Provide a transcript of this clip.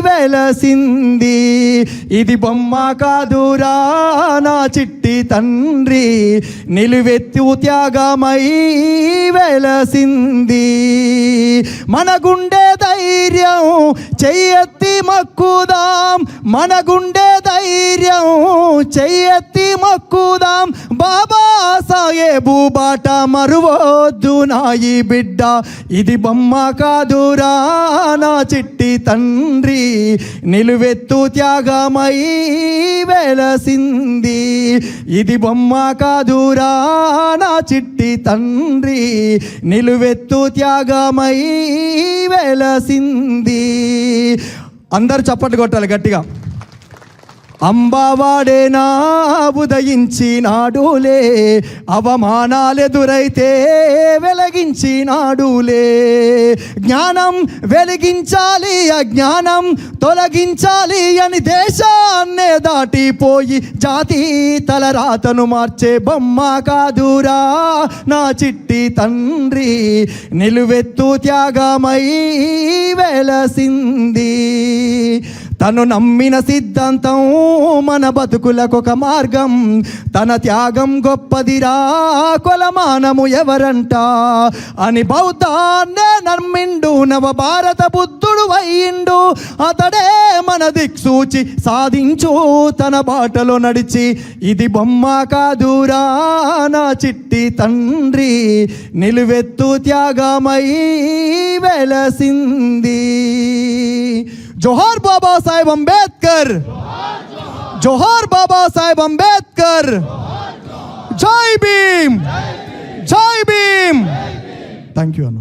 వెలసింది. ఇది బొమ్మ కాదురా నా చిట్టి తండ్రి, నిలువెత్తు త్యాగమై వెలసింది. మన గుండె ధైర్యం చెయ్యెత్తి మక్కుదాం, మన గుండె ధైర్యం చెయ్యెత్తి మక్కుదాం. బాబా సాహెబు బాట మరువొద్దు నాయి బిడ్డ, ఇది బొమ్మ కాదురా నా చిట్టి తండ్రి, నిలువెత్తు త్యాగమై వెలసింది. ఇది బొమ్మ కాదురా నా చిట్టి తండ్రి, నిలువెత్తు త్యాగమై వెలసింది. అందరు చప్పట్లు కొట్టాలి గట్టిగా. అంబావాడేనా ఉదయించినాడులే, అవమానాలెదురైతే వెలిగించినాడులే. జ్ఞానం వెలిగించాలి, అజ్ఞానం తొలగించాలి అని దేశాన్నే దాటిపోయి జాతి తలరాతను మార్చే బొమ్మ కాదురా నా చిట్టి తండ్రి, నిలువెత్తు త్యాగమై వెలసింది. తను నమ్మిన సిద్ధాంతం మన బతుకులకొక మార్గం, తన త్యాగం గొప్పదిరా కొలమానము ఎవరంట అని బౌద్ధాన్నే నమ్మిండు, నవ భారత బుద్ధుడు అయ్యిండు. అతడే మన దిక్సూచి సాధించు తన బాటలో నడిచి, ఇది బొమ్మ కాదురా నా చిట్టి తండ్రి, నిలువెత్తు త్యాగమై వెలసింది. జోహార్ బాబా సాహెబ్ అంబేద్కర్, జోహార్ బాబా సాహెబ్ అంబేద్కర్. జై భీమ్, జై భీమ్. థ్యాంక్ యూ అన్న.